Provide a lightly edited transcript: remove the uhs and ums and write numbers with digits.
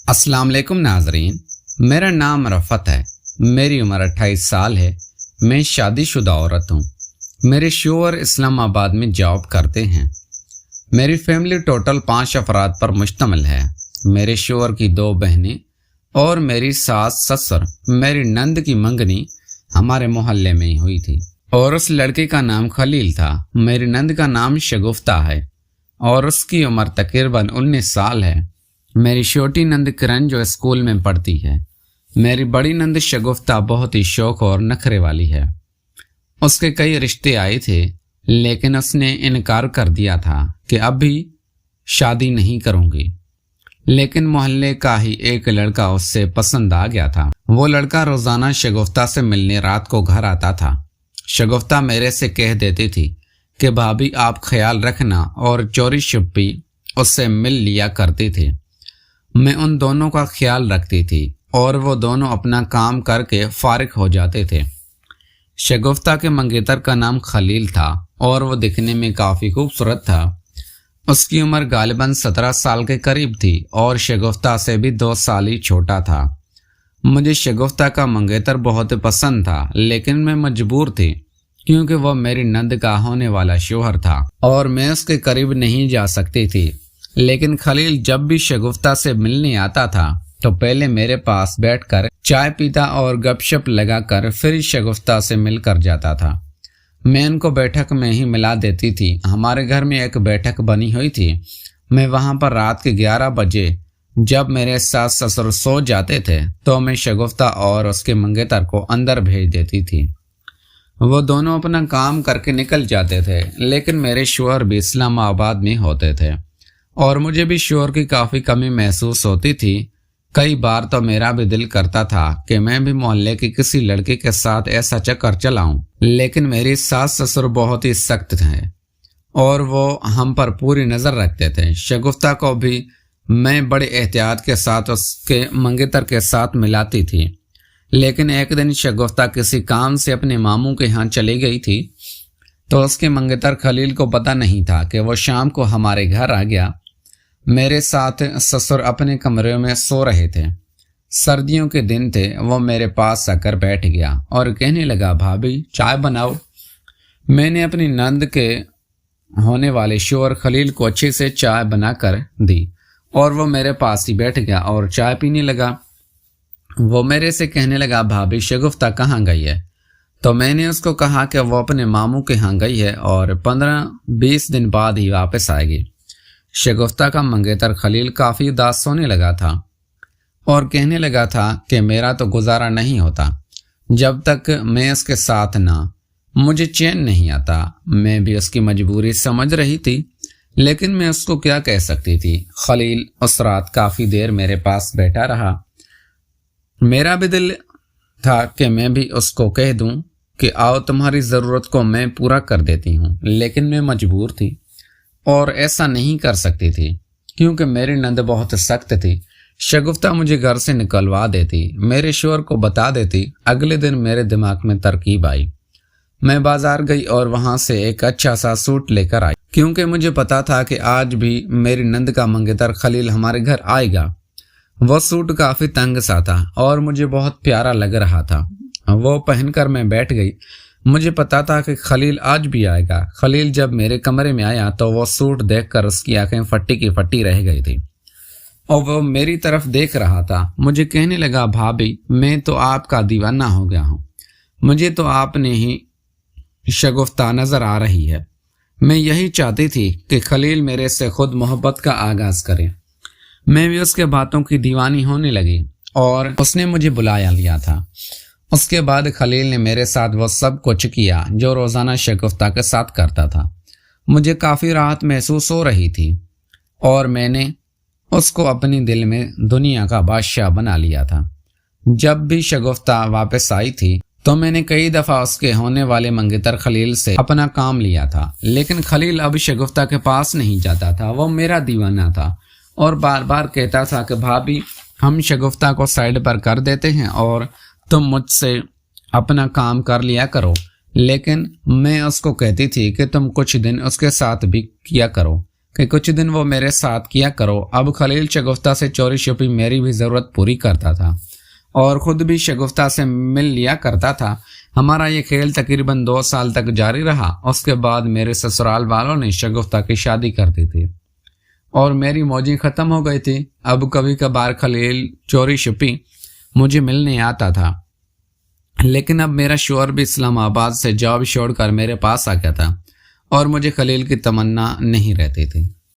السلام علیکم ناظرین، میرا نام رفت ہے۔ میری عمر 28 سال ہے۔ میں شادی شدہ عورت ہوں۔ میرے شوہر اسلام آباد میں جاب کرتے ہیں۔ میری فیملی ٹوٹل 5 افراد پر مشتمل ہے۔ میرے شوہر کی 2 بہنیں اور میری ساس سسر۔ میری نند کی منگنی ہمارے محلے میں ہی ہوئی تھی اور اس لڑکے کا نام خلیل تھا۔ میری نند کا نام شگفتہ ہے اور اس کی عمر تقریباً 19 سال ہے۔ میری چھوٹی نند کرن جو اسکول میں پڑھتی ہے۔ میری بڑی نند شگفتہ بہت ہی شوق اور نخرے والی ہے۔ اس کے کئی رشتے آئے تھے لیکن اس نے انکار کر دیا تھا کہ اب بھی شادی نہیں کروں گی، لیکن محلے کا ہی ایک لڑکا اس سے پسند آ گیا تھا۔ وہ لڑکا روزانہ شگفتہ سے ملنے رات کو گھر آتا تھا۔ شگفتہ میرے سے کہہ دیتی تھی کہ بھابھی آپ خیال رکھنا، اور چوری چھپی اس سے مل لیا کرتی تھی۔ میں ان دونوں کا خیال رکھتی تھی اور وہ دونوں اپنا کام کر کے فارغ ہو جاتے تھے۔ شگفتہ کے منگیتر کا نام خلیل تھا اور وہ دکھنے میں کافی خوبصورت تھا۔ اس کی عمر غالباً 17 سال کے قریب تھی اور شگفتہ سے بھی 2 سال ہی چھوٹا تھا۔ مجھے شگفتہ کا منگیتر بہت پسند تھا لیکن میں مجبور تھی کیونکہ وہ میری نند کا ہونے والا شوہر تھا اور میں اس کے قریب نہیں جا سکتی تھی۔ لیکن خلیل جب بھی شگفتہ سے ملنے آتا تھا تو پہلے میرے پاس بیٹھ کر چائے پیتا اور گپ شپ لگا کر پھر شگفتہ سے مل کر جاتا تھا۔ میں ان کو بیٹھک میں ہی ملا دیتی تھی۔ ہمارے گھر میں ایک بیٹھک بنی ہوئی تھی۔ میں وہاں پر رات کے 11 بجے جب میرے ساس سسر سو جاتے تھے تو میں شگفتہ اور اس کے منگیتر کو اندر بھیج دیتی تھی۔ وہ دونوں اپنا کام کر کے نکل جاتے تھے لیکن میرے شوہر بھی اسلام آباد میں ہوتے تھے اور مجھے بھی شوہر کی کافی کمی محسوس ہوتی تھی۔ کئی بار تو میرا بھی دل کرتا تھا کہ میں بھی محلے کی کسی لڑکی کے ساتھ ایسا چکر چلاؤں، لیکن میری ساس سسر بہت ہی سخت ہیں اور وہ ہم پر پوری نظر رکھتے تھے۔ شگفتہ کو بھی میں بڑے احتیاط کے ساتھ اس کے منگیتر کے ساتھ ملاتی تھی، لیکن ایک دن شگفتہ کسی کام سے اپنے ماموں کے ہاں چلی گئی تھی تو اس کے منگیتر خلیل کو پتہ نہیں تھا کہ وہ شام کو ہمارے گھر آ گیا۔ میرے ساتھ سسر اپنے کمرے میں سو رہے تھے۔ سردیوں کے دن تھے۔ وہ میرے پاس آ کر بیٹھ گیا اور کہنے لگا بھابھی چائے بناؤ۔ میں نے اپنی نند کے ہونے والے شوہر خلیل کو اچھے سے چائے بنا کر دی اور وہ میرے پاس ہی بیٹھ گیا اور چائے پینے لگا۔ وہ میرے سے کہنے لگا بھابھی شگفتہ کہاں گئی ہے؟ تو میں نے اس کو کہا کہ وہ اپنے ماموں کے ہاں گئی ہے اور 15-20 دن بعد ہی واپس آئے گی۔ شگفتہ کا منگیتر خلیل کافی اداس ہونے لگا تھا اور کہنے لگا تھا کہ میرا تو گزارا نہیں ہوتا جب تک میں اس کے ساتھ نہ، مجھے چین نہیں آتا۔ میں بھی اس کی مجبوری سمجھ رہی تھی لیکن میں اس کو کیا کہہ سکتی تھی۔ خلیل اس رات کافی دیر میرے پاس بیٹھا رہا۔ میرا بھی دل تھا کہ میں بھی اس کو کہہ دوں کہ آؤ تمہاری ضرورت کو میں پورا کر دیتی ہوں، لیکن میں مجبور تھی اور ایسا نہیں کر سکتی تھی کیونکہ میری نند بہت سخت تھی۔ شگفتہ مجھے گھر سے نکلوا دیتی، میرے شوہر کو بتا دیتی۔ اگلے دن میرے دماغ میں ترکیب آئی۔ میں بازار گئی اور وہاں سے ایک اچھا سا سوٹ لے کر آئی کیونکہ مجھے پتا تھا کہ آج بھی میری نند کا منگیتر خلیل ہمارے گھر آئے گا۔ وہ سوٹ کافی تنگ سا تھا اور مجھے بہت پیارا لگ رہا تھا۔ وہ پہن کر میں بیٹھ گئی۔ مجھے پتا تھا کہ خلیل آج بھی آئے گا۔ خلیل جب میرے کمرے میں آیا تو وہ سوٹ دیکھ کر اس کی آنکھیں پھٹی کی پھٹی رہ گئی تھی اور وہ میری طرف دیکھ رہا تھا۔ مجھے کہنے لگا بھابھی میں تو آپ کا دیوانہ ہو گیا ہوں، مجھے تو آپ نے ہی شگفتہ نظر آ رہی ہے۔ میں یہی چاہتی تھی کہ خلیل میرے سے خود محبت کا آغاز کرے۔ میں بھی اس کے باتوں کی دیوانی ہونے لگی اور اس نے مجھے بلایا لیا تھا۔ اس کے بعد خلیل نے میرے ساتھ وہ سب کچھ کیا جو روزانہ شگفتہ کے ساتھ کرتا تھا۔ مجھے کافی راحت محسوس ہو رہی تھی اور میں نے اس کو اپنی دل میں دنیا کا بادشاہ بنا لیا تھا۔ جب بھی شگفتہ واپس آئی تھی تو میں نے کئی دفعہ اس کے ہونے والے منگیتر خلیل سے اپنا کام لیا تھا، لیکن خلیل اب شگفتہ کے پاس نہیں جاتا تھا۔ وہ میرا دیوانہ تھا اور بار بار کہتا تھا کہ بھابھی ہم شگفتہ کو سائڈ پر کر دیتے ہیں اور تم مجھ سے اپنا کام کر لیا کرو، لیکن میں اس کو کہتی تھی کہ تم کچھ دن اس کے ساتھ بھی کیا کرو۔ کہ کچھ دن وہ میرے ساتھ کیا کرو۔ اب خلیل شگفتہ سے چوری چھپی میری بھی ضرورت پوری کرتا تھا اور خود بھی شگفتہ سے مل لیا کرتا تھا۔ ہمارا یہ کھیل تقریباً 2 سال تک جاری رہا۔ اس کے بعد میرے سسرال والوں نے شگفتہ کی شادی کر دی تھی اور میری موجیں ختم ہو گئی تھی۔ اب کبھی کبھار خلیل چوری چھپی مجھے ملنے آتا تھا، لیکن اب میرا شوہر بھی اسلام آباد سے جاب چھوڑ کر میرے پاس آ گیا تھا اور مجھے خلیل کی تمنا نہیں رہتی تھی۔